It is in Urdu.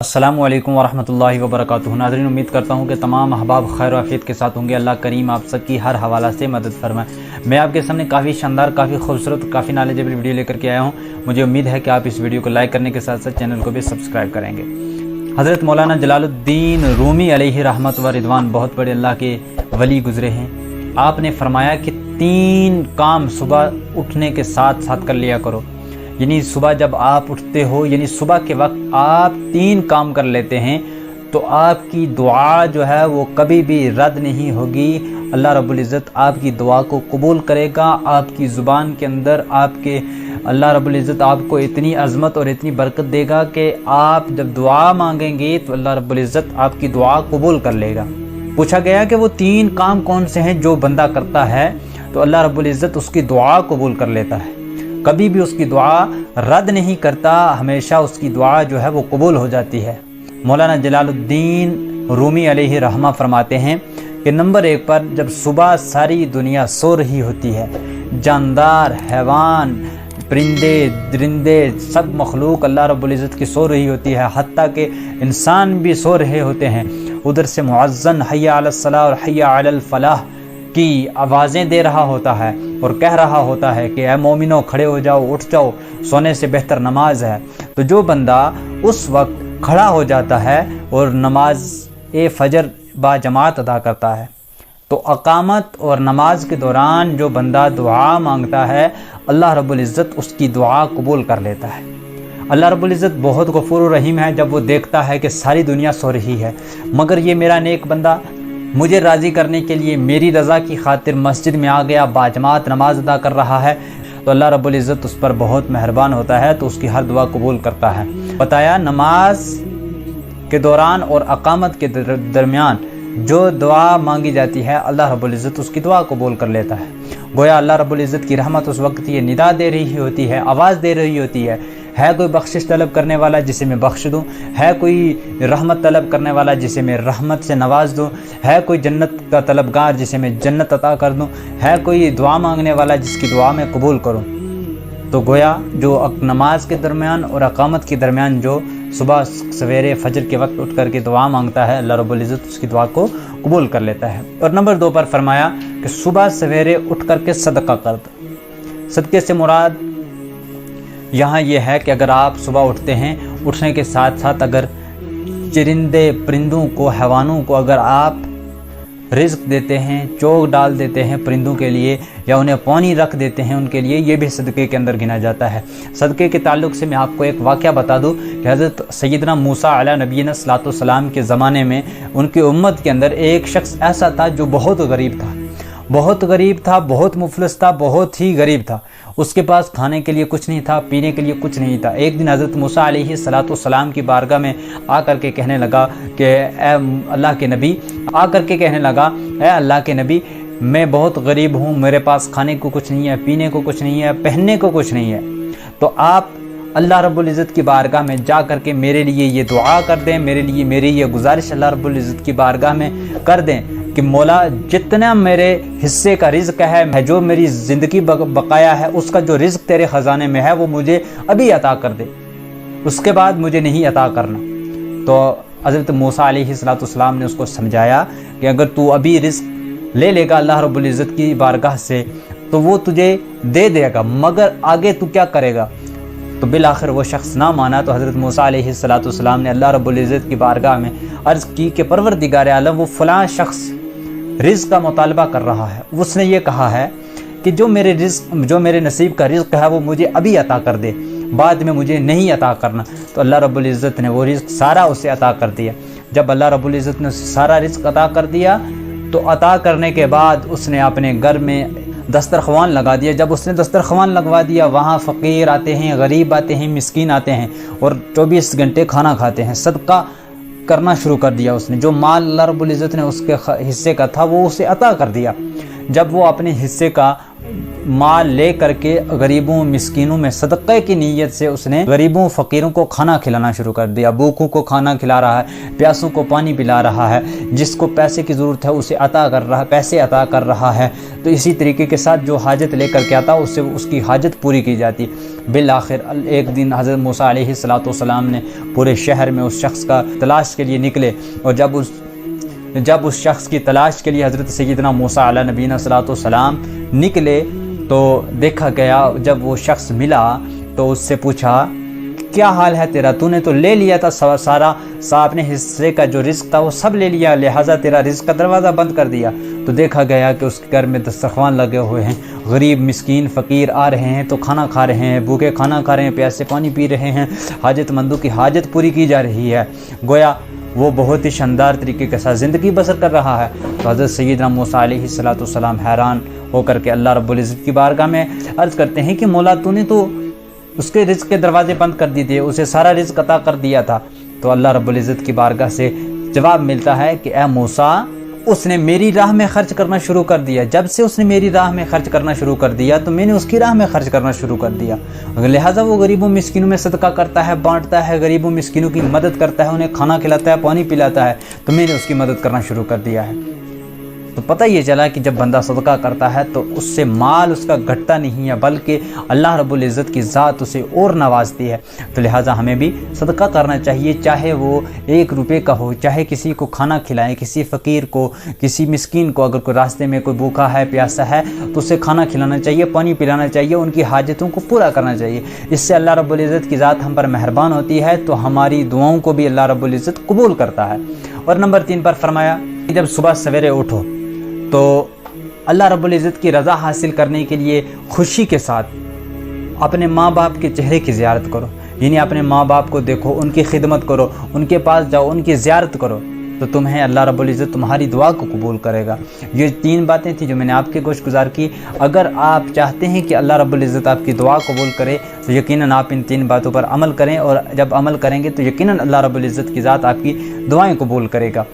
السلام علیکم ورحمۃ اللہ وبرکاتہ۔ ناظرین، امید کرتا ہوں کہ تمام احباب خیر و عافیت کے ساتھ ہوں گے۔ اللہ کریم آپ سب کی ہر حوالہ سے مدد فرمائے۔ میں آپ کے سامنے کافی شاندار، کافی خوبصورت، کافی نالجیبل ویڈیو لے کر کے آیا ہوں۔ مجھے امید ہے کہ آپ اس ویڈیو کو لائک کرنے کے ساتھ ساتھ چینل کو بھی سبسکرائب کریں گے۔ حضرت مولانا جلال الدین رومی علیہ رحمت و رضوان بہت بڑے اللہ کے ولی گزرے ہیں۔ آپ نے فرمایا کہ 3 کام صبح اٹھنے کے ساتھ ساتھ کر لیا کرو۔ یعنی صبح جب آپ اٹھتے ہو، یعنی صبح کے وقت آپ 3 کام کر لیتے ہیں تو آپ کی دعا جو ہے وہ کبھی بھی رد نہیں ہوگی۔ اللہ رب العزت آپ کی دعا کو قبول کرے گا۔ آپ کی زبان کے اندر اللہ رب العزت آپ کو اتنی عظمت اور اتنی برکت دے گا کہ آپ جب دعا مانگیں گے تو اللہ رب العزت آپ کی دعا قبول کر لے گا۔ پوچھا گیا کہ وہ 3 کام کون سے ہیں جو بندہ کرتا ہے تو اللہ رب العزت اس کی دعا قبول کر لیتا ہے، کبھی بھی اس کی دعا رد نہیں کرتا، ہمیشہ اس کی دعا جو ہے وہ قبول ہو جاتی ہے۔ مولانا جلال الدین رومی علیہ رحمہ فرماتے ہیں کہ نمبر 1 پر جب صبح ساری دنیا سو رہی ہوتی ہے، جاندار، حیوان، پرندے، درندے، سب مخلوق اللہ رب العزت کی سو رہی ہوتی ہے، حتیٰ کہ انسان بھی سو رہے ہوتے ہیں، ادھر سے مؤذن حی علی الصلاۃ اور حی علی الفلاح کی آوازیں دے رہا ہوتا ہے اور کہہ رہا ہوتا ہے کہ اے مومنو کھڑے ہو جاؤ، اٹھ جاؤ، سونے سے بہتر نماز ہے۔ تو جو بندہ اس وقت کھڑا ہو جاتا ہے اور نماز فجر با جماعت ادا کرتا ہے تو اقامت اور نماز کے دوران جو بندہ دعا مانگتا ہے اللہ رب العزت اس کی دعا قبول کر لیتا ہے۔ اللہ رب العزت بہت غفور و رحیم ہے جب وہ دیکھتا ہے کہ ساری دنیا سو رہی ہے مگر یہ میرا نیک بندہ مجھے راضی کرنے کے لیے میری رضا کی خاطر مسجد میں آ گیا، باجماعت نماز ادا کر رہا ہے، تو اللہ رب العزت اس پر بہت مہربان ہوتا ہے تو اس کی ہر دعا قبول کرتا ہے۔ بتایا نماز کے دوران اور اقامت کے درمیان جو دعا مانگی جاتی ہے اللہ رب العزت اس کی دعا قبول کر لیتا ہے۔ گویا اللہ رب العزت کی رحمت اس وقت یہ ندا دے رہی ہوتی ہے، آواز دے رہی ہوتی ہے کوئی بخشش طلب کرنے والا جسے میں بخش دوں، ہے کوئی رحمت طلب کرنے والا جسے میں رحمت سے نواز دوں، ہے کوئی جنت کا طلبگار جسے میں جنت عطا کر دوں، ہے کوئی دعا مانگنے والا جس کی دعا میں قبول کروں۔ تو گویا جو نماز کے درمیان اور اقامت کے درمیان جو صبح سویرے فجر کے وقت اٹھ کر کے دعا مانگتا ہے اللہ رب العزت اس کی دعا کو قبول کر لیتا ہے۔ اور نمبر 2 پر فرمایا کہ صبح سویرے اٹھ کر کے صدقہ کر دو۔ صدقے سے مراد یہاں یہ ہے کہ اگر آپ صبح اٹھتے ہیں، اٹھنے کے ساتھ ساتھ اگر چرندے پرندوں کو، حیوانوں کو اگر آپ رزق دیتے ہیں، چوگ ڈال دیتے ہیں پرندوں کے لیے یا انہیں پانی رکھ دیتے ہیں ان کے لیے، یہ بھی صدقے کے اندر گنا جاتا ہے۔ صدقے کے تعلق سے میں آپ کو ایک واقعہ بتا دوں کہ حضرت سیدنا موسیٰ علیہ نبینا صلاۃ والسلام کے زمانے میں ان کی امت کے اندر ایک شخص ایسا تھا جو بہت غریب تھا، بہت مفلس تھا، بہت ہی غریب تھا۔ اس کے پاس کھانے کے لیے کچھ نہیں تھا، پینے کے لیے کچھ نہیں تھا۔ ایک دن حضرت موسیٰ علیہ الصلاۃ والسلام کی بارگاہ میں آ کر کے کہنے لگا کہ اے اللہ کے نبی میں بہت غریب ہوں، میرے پاس کھانے کو کچھ نہیں ہے، پینے کو کچھ نہیں ہے، پہننے کو کچھ نہیں ہے، تو آپ اللہ رب العزت کی بارگاہ میں جا کر کے میرے لیے یہ دعا کر دیں، میرے لیے میری یہ گزارش اللہ رب العزت کی بارگاہ میں کر دیں کہ مولا جتنا میرے حصے کا رزق ہے، جو میری زندگی بقایا ہے، اس کا جو رزق تیرے خزانے میں ہے وہ مجھے ابھی عطا کر دے، اس کے بعد مجھے نہیں عطا کرنا۔ تو حضرت موسیٰ علیہ الصلوۃ والسلام نے اس کو سمجھایا کہ اگر تو ابھی رزق لے لے گا اللہ رب العزت کی بارگاہ سے تو وہ تجھے دے دے گا، مگر آگے تو کیا کرے گا؟ تو بالآخر وہ شخص نہ مانا۔ تو حضرت موسیٰ علیہ الصلوۃ والسلام نے اللہ رب العزت کی بارگاہ میں عرض کی کہ پروردگار عالم، وہ فلاں شخص رزق کا مطالبہ کر رہا ہے، اس نے یہ کہا ہے کہ جو میرے نصیب کا رزق ہے وہ مجھے ابھی عطا کر دے، بعد میں مجھے نہیں عطا کرنا۔ تو اللہ رب العزت نے وہ رزق سارا اسے عطا کر دیا۔ جب اللہ رب العزت نے سارا رزق عطا کر دیا تو عطا کرنے کے بعد اس نے اپنے گھر میں دسترخوان لگا دیا۔ جب اس نے دسترخوان لگوا دیا وہاں فقیر آتے ہیں، غریب آتے ہیں، مسکین آتے ہیں اور 24 گھنٹے کھانا کھاتے ہیں۔ صدقہ کرنا شروع کر دیا اس نے، جو مال اللہ رب العزت نے اس کے حصے کا تھا وہ اسے عطا کر دیا۔ جب وہ اپنے حصے کا مال لے کر کے غریبوں مسکینوں میں صدقہ کی نیت سے اس نے غریبوں فقیروں کو کھانا کھلانا شروع کر دیا، بھوکوں کو کھانا کھلا رہا ہے، پیاسوں کو پانی پلا رہا ہے، جس کو پیسے کی ضرورت ہے اسے عطا کر رہا ہے، پیسے عطا کر رہا ہے۔ تو اسی طریقے کے ساتھ جو حاجت لے کر کے آتا اس سے اس کی حاجت پوری کی جاتی۔ بالآخر ایک دن حضرت موسیٰ علیہ السلام نے پورے شہر میں اس شخص کا تلاش کے لیے نکلے، اور جب اس شخص کی تلاش کے لیے حضرت سیدنا موسیٰ علیہ نبینا صلاۃ والسلام نکلے تو دیکھا گیا، جب وہ شخص ملا تو اس سے پوچھا کیا حال ہے تیرا، تو نے تو لے لیا تھا سارا اپنے حصے کا جو رزق تھا وہ سب لے لیا، لہٰذا تیرا رزق کا دروازہ بند کر دیا۔ تو دیکھا گیا کہ اس کے گھر میں دسترخوان لگے ہوئے ہیں، غریب مسکین فقیر آ رہے ہیں تو کھانا کھا رہے ہیں، بھوکے کھانا کھا رہے ہیں، پیاسے پانی پی رہے ہیں، حاجت مندوں کی حاجت پوری کی جا رہی ہے، گویا وہ بہت ہی شاندار طریقے کے ساتھ زندگی بسر کر رہا ہے۔ تو حضرت سیدنا موسیٰ علیہ السلام حیران ہو کر کے اللہ رب العزت کی بارگاہ میں عرض کرتے ہیں کہ مولا تو نے تو اس کے رزق کے دروازے بند کر دیے تھے، اسے سارا رزق عطا کر دیا تھا۔ تو اللہ رب العزت کی بارگاہ سے جواب ملتا ہے کہ اے موسیٰ، اس نے میری راہ میں خرچ کرنا شروع کر دیا، جب سے اس نے میری راہ میں خرچ کرنا شروع کر دیا تو میں نے اس کی راہ میں خرچ کرنا شروع کر دیا، لہٰذا وہ غریبوں مسکینوں میں صدقہ کرتا ہے، بانٹتا ہے، غریبوں مسکینوں کی مدد کرتا ہے، انہیں کھانا کھلاتا ہے، پانی پلاتا ہے، تو میں نے اس کی مدد کرنا شروع کر دیا ہے۔ تو پتہ یہ چلا کہ جب بندہ صدقہ کرتا ہے تو اس سے مال اس کا گھٹتا نہیں ہے، بلکہ اللہ رب العزت کی ذات اسے اور نوازتی ہے۔ تو لہٰذا ہمیں بھی صدقہ کرنا چاہیے، چاہے وہ 1 روپے کا ہو، چاہے کسی کو کھانا کھلائیں، کسی فقیر کو، کسی مسکین کو، اگر کوئی راستے میں کوئی بھوکا ہے پیاسا ہے تو اسے کھانا کھلانا چاہیے، پانی پلانا چاہیے، ان کی حاجتوں کو پورا کرنا چاہیے۔ اس سے اللہ رب العزت کی ذات ہم پر مہربان ہوتی ہے، تو ہماری دعاؤں کو بھی اللہ رب العزت قبول کرتا ہے۔ اور نمبر 3 پر فرمایا کہ جب صبح سویرے اٹھو تو اللہ رب العزت کی رضا حاصل کرنے کے لیے خوشی کے ساتھ اپنے ماں باپ کے چہرے کی زیارت کرو، یعنی اپنے ماں باپ کو دیکھو، ان کی خدمت کرو، ان کے پاس جاؤ، ان کی زیارت کرو، تو تمہیں اللہ رب العزت تمہاری دعا کو قبول کرے گا۔ یہ 3 باتیں تھیں جو میں نے آپ کے گوش گزار کی۔ اگر آپ چاہتے ہیں کہ اللہ رب العزت آپ کی دعا قبول کرے تو یقیناً آپ ان 3 باتوں پر عمل کریں، اور جب عمل کریں گے تو یقیناً اللہ رب العزت کی ذات آپ کی دعائیں قبول کرے گا۔